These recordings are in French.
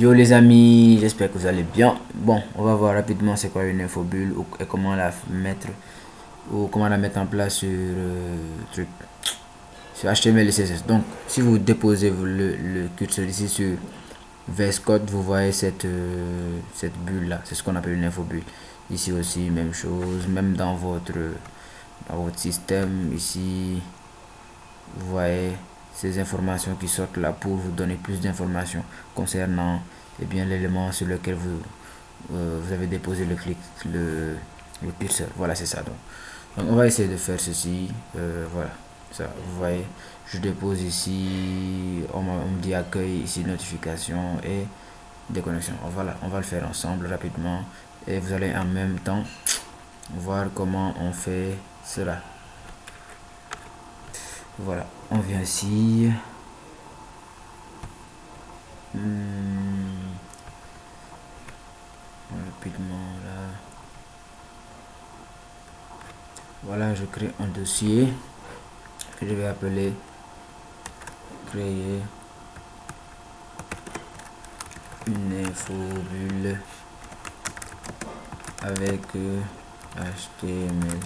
Yo les amis, j'espère que vous allez bien. Bon, on va voir rapidement c'est quoi une infobulle et comment la mettre ou comment la mettre en place sur sur HTML et CSS. Donc, si vous déposez le curseur ici sur VS Code, vous voyez cette bulle là. C'est ce qu'on appelle une infobulle. Ici aussi, même chose, même dans votre système ici, vous voyez ces informations qui sortent là pour vous donner plus d'informations concernant bien l'élément sur lequel vous avez déposé le curseur. Voilà, c'est ça. Donc, on va essayer de faire ceci. Voilà, ça, vous voyez, je dépose ici, on me dit accueil, ici notification et déconnexion. Voilà, on va le faire ensemble rapidement et vous allez en même temps voir comment on fait cela. Voilà, on vient ici. Rapidement là. Voilà, je crée un dossier que je vais appeler créer une infobulle avec HTML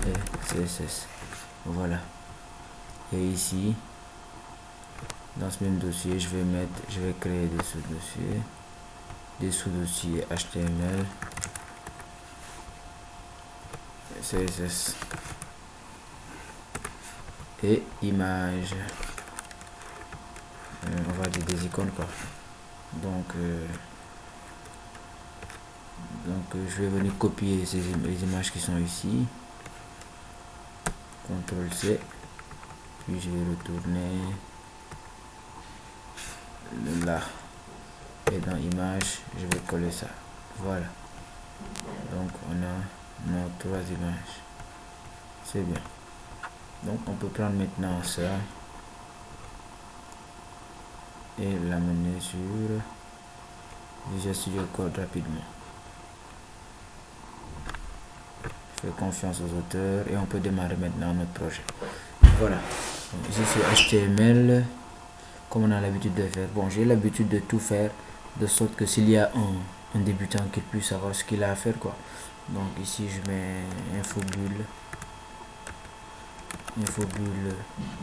et CSS. Voilà. Et ici, dans ce même dossier, je vais créer des sous-dossiers, HTML, CSS et images. On va dire des icônes quoi. Donc je vais venir copier les images qui sont ici. CTRL C, puis je vais retourner là et dans image je vais coller ça. Voilà, donc on a nos 3 images, c'est bien. Donc on peut prendre maintenant ça et l'amener sur Visual Studio Code rapidement. Je fais confiance aux auteurs et on peut démarrer maintenant notre projet. Voilà, donc ici sur HTML, comme on a l'habitude de faire. Bon, j'ai l'habitude de tout faire de sorte que s'il y a un débutant qui puisse savoir ce qu'il a à faire quoi. Donc ici je mets infobulle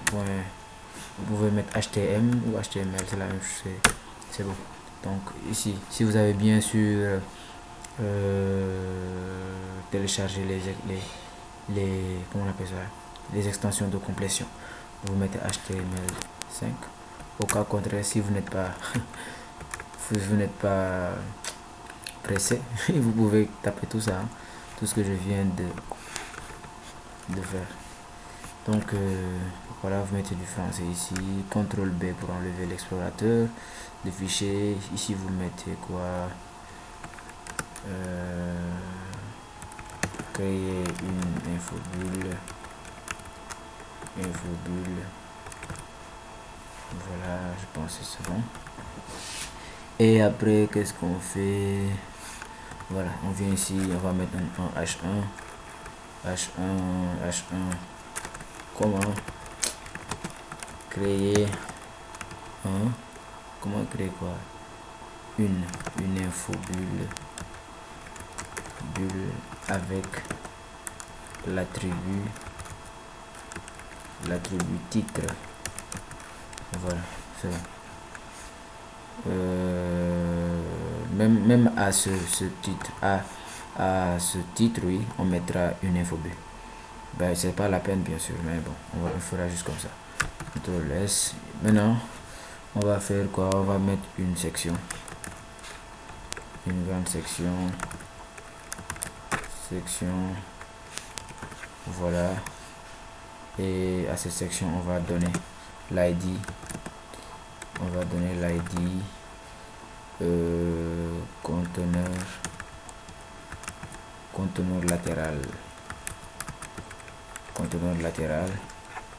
point, vous pouvez mettre HTML ou HTML, c'est la même chose, c'est bon. Donc ici, si vous avez bien sûr télécharger comment on appelle ça, les extensions de complétion, vous mettez HTML5. Au cas contraire, si vous n'êtes pas vous n'êtes pas pressé, vous pouvez taper tout ça, tout ce que je viens de faire. Donc voilà, vous mettez du français ici, CTRL B pour enlever l'explorateur de fichiers. Ici vous mettez quoi, créer une infobulle. Voilà, je pense que c'est bon. Et après, qu'est-ce qu'on fait? Voilà, on vient ici, on va mettre un H1. Comment créer quoi, une infobulle avec l'attribut titre. Voilà, c'est bon. Même à ce titre, à ce titre, oui, on mettra une infobulle. Ben, c'est pas la peine bien sûr, mais bon, on fera juste comme ça. CTRL S. Maintenant, on va faire quoi? On va mettre une section, une grande section, voilà. Et à cette section, on va donner l'ID. Conteneur latéral.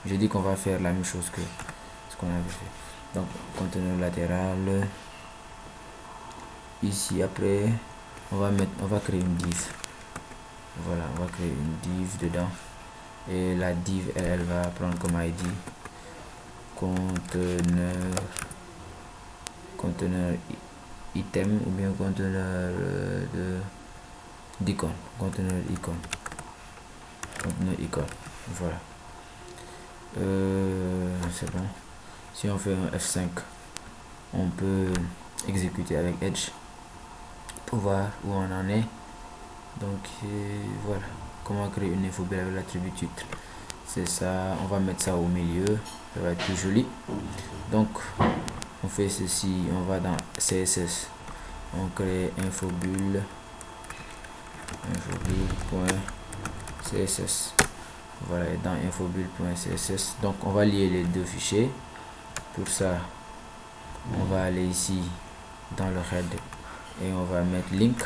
Je dis qu'on va faire la même chose que ce qu'on avait fait. Donc conteneur latéral. Ici après, on va créer une div. Voilà, on va créer une div dedans. Et la div, elle va prendre comme ID conteneur item ou bien conteneur d'icône, conteneur icône, voilà. C'est bon. Si on fait un F5, on peut exécuter avec Edge pour voir où on en est. Donc voilà comment créer une infobulle avec l'attribut titre. C'est ça, on va mettre ça au milieu, ça va être plus joli. Donc on fait ceci, on va dans CSS, on crée infobulle, infobulle.css. Voilà, et dans infobulle.css, donc on va lier les deux fichiers. Pour ça, on va aller ici dans le head et on va mettre link.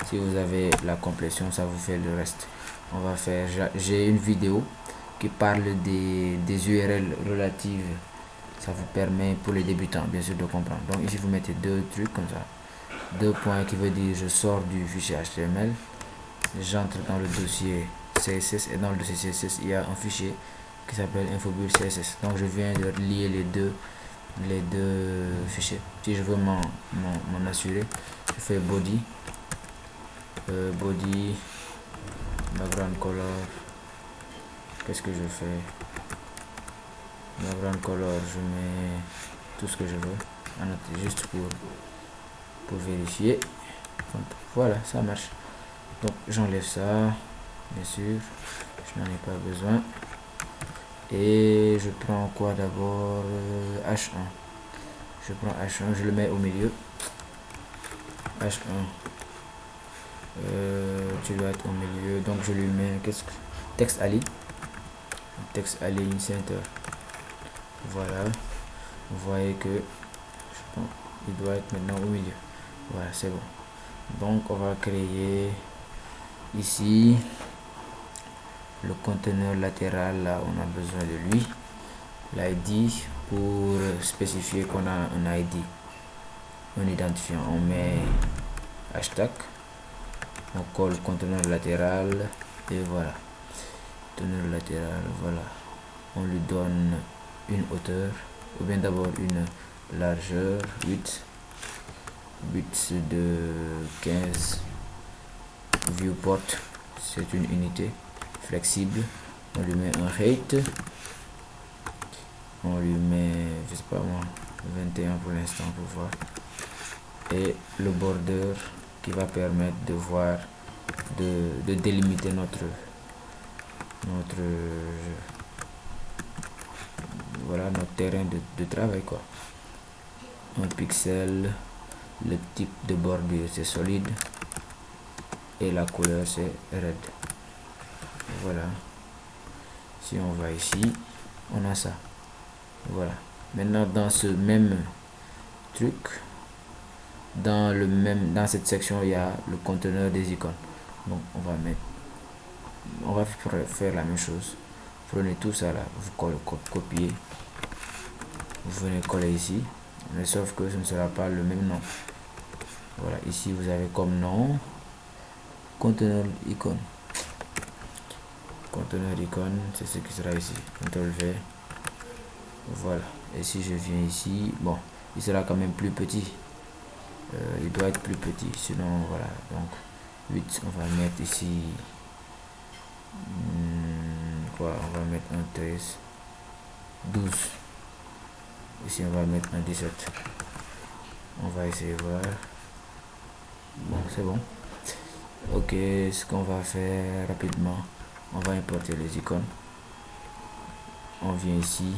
Si vous avez la complétion, ça vous fait le reste. On va faire, j'ai une vidéo qui parle des URL relatives. Ça vous permet pour les débutants bien sûr de comprendre. Donc ici vous mettez deux trucs comme ça, deux points qui veut dire je sors du fichier HTML, j'entre dans le dossier CSS et dans le dossier CSS il y a un fichier qui s'appelle infobulle CSS. Donc je viens de lier les deux fichiers. Si je veux m'en assurer, je fais body, background color. Qu'est-ce que je fais? Background color, je mets tout ce que je veux. Annoter juste pour vérifier. Donc, voilà, ça marche. Donc j'enlève ça, bien sûr, je n'en ai pas besoin. Et je prends quoi d'abord? H1. Je prends H1, je le mets au milieu. H1. Tu dois être au milieu, donc je lui mets texte align, center. Voilà, vous voyez que je pense il doit être maintenant au milieu. Voilà, c'est bon. Donc on va créer ici le conteneur latéral. Là on a besoin de lui, l'id, pour spécifier qu'on a un id, un identifiant. On met hashtag, on colle conteneur latéral et voilà, conteneur latéral, voilà. On lui donne une hauteur, ou bien d'abord une largeur, 8 de 15. Viewport, c'est une unité flexible. On lui met un height, on lui met, je sais pas moi, 21 pour l'instant pour voir. Et le border qui va permettre de voir, de délimiter notre voilà, notre terrain de travail quoi. Un pixel, le type de bordure c'est solide et la couleur c'est red. Voilà, si on va ici, on a ça. Voilà, maintenant dans ce même truc, dans cette section il y a le conteneur des icônes. Donc on va faire la même chose. Prenez tout ça là, vous copiez, vous venez coller ici, mais sauf que ce ne sera pas le même nom. Voilà, ici vous avez comme nom conteneur icône. Conteneur icône, c'est ce qui sera ici. Ctrl V. Voilà, et si je viens ici, bon, il sera quand même plus petit. Il doit être plus petit, sinon voilà. Donc 8, on va mettre ici quoi, on va mettre un 13, 12. Ici on va mettre un 17. On va essayer de voir. Bon, c'est bon. Ok, ce qu'on va faire rapidement, on va importer les icônes. On vient ici.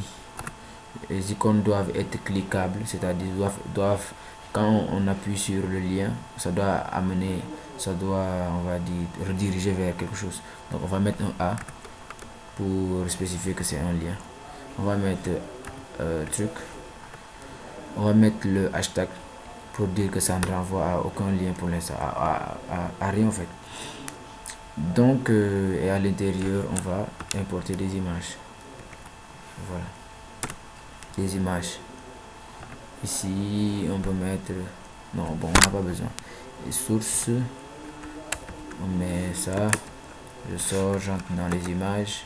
Les icônes doivent être cliquables, c'est-à-dire doivent quand on appuie sur le lien, ça doit amener, ça doit, on va dire, rediriger vers quelque chose. Donc on va mettre un A pour spécifier que c'est un lien. On va mettre truc. On va mettre le hashtag pour dire que ça ne renvoie à aucun lien pour l'instant, à rien en fait. Donc et à l'intérieur on va importer des images. Voilà, des images. Ici on peut mettre, non bon, on n'a pas besoin. Les sources, on met ça, je sors, j'entre dans les images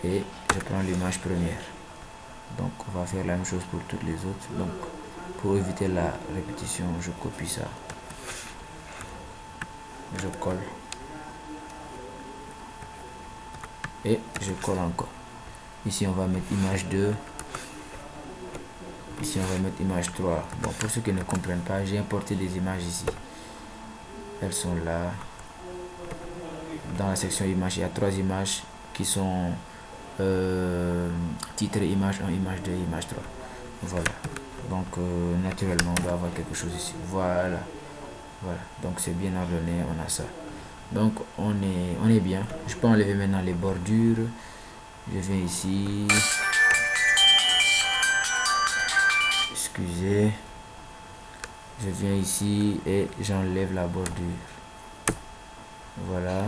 et je prends l'image première. Donc on va faire la même chose pour toutes les autres. Donc Pour éviter la répétition, je copie ça, je colle et je colle encore. Ici on va mettre image 2, ici on va mettre image 3. Bon, pour ceux qui ne comprennent pas, j'ai importé des images ici, elles sont là. Dans la section images, il y a 3 images qui sont titre image 1, image 2, image 3. Voilà, donc naturellement on va avoir quelque chose ici. Voilà, voilà, donc c'est bien ordonné, on a ça. Donc on est bien. Je peux enlever maintenant les bordures. Je viens ici, excusez, je viens ici et j'enlève la bordure. Voilà,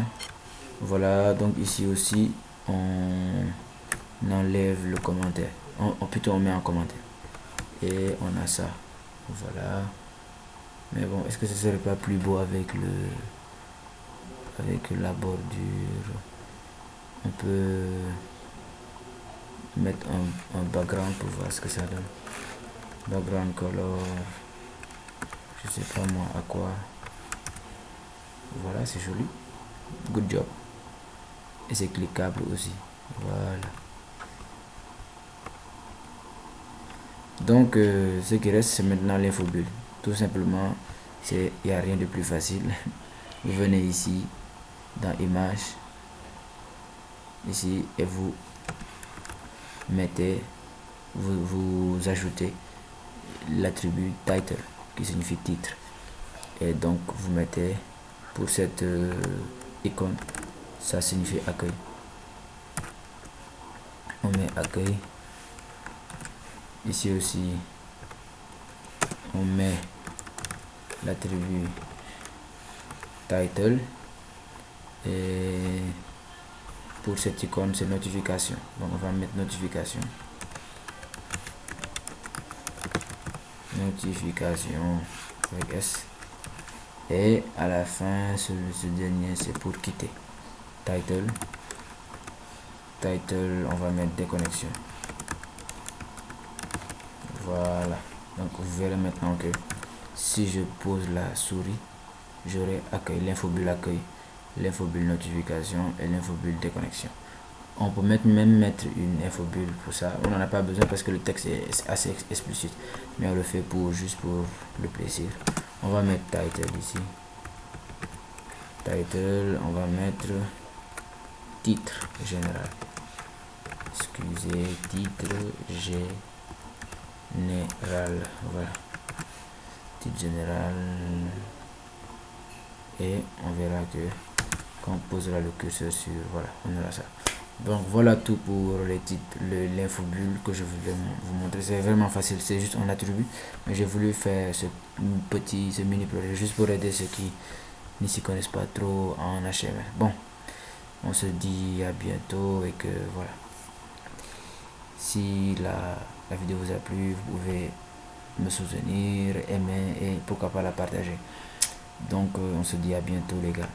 voilà, donc ici aussi on enlève le commentaire, plutôt on met en commentaire et on a ça. Voilà, mais bon, est-ce que ce serait pas plus beau avec la bordure? On peut mettre un background pour voir ce que ça donne. Background color, je sais pas moi à quoi. Voilà, c'est joli, good job, et c'est cliquable aussi. Voilà, donc ce qui reste, c'est maintenant l'infobulle. Tout simplement, il n'y a rien de plus facile. Vous venez ici dans image, ici, et vous mettez, vous ajoutez l'attribut title qui signifie titre, et donc vous mettez pour cette icône, ça signifie accueil. On met accueil. Ici aussi on met l'attribut title, et pour cette icône c'est notification, donc on va mettre notification, avec S, et à la fin ce dernier c'est pour quitter. Title, on va mettre déconnexion. Voilà, donc vous verrez maintenant que si je pose la souris, j'aurai accueil, l'infobulle accueil, l'infobulle notification et l'infobulle déconnexion. On peut même mettre une infobulle pour ça. On n'en a pas besoin parce que le texte est assez explicite, mais on le fait juste pour le plaisir. On va mettre title ici. Title, on va mettre titre général. Excusez, titre général. Voilà, titre général, et on verra que quand on posera le curseur sur, voilà, on aura ça. Donc voilà tout pour les titres, l'infobulle que je voulais vous montrer. C'est vraiment facile, c'est juste un attribut, mais j'ai voulu faire ce mini projet juste pour aider ceux qui ne s'y connaissent pas trop en HTML. Bon, on se dit à bientôt, et que voilà, si la vidéo vous a plu, vous pouvez me soutenir, aimer et pourquoi pas la partager. Donc on se dit à bientôt les gars.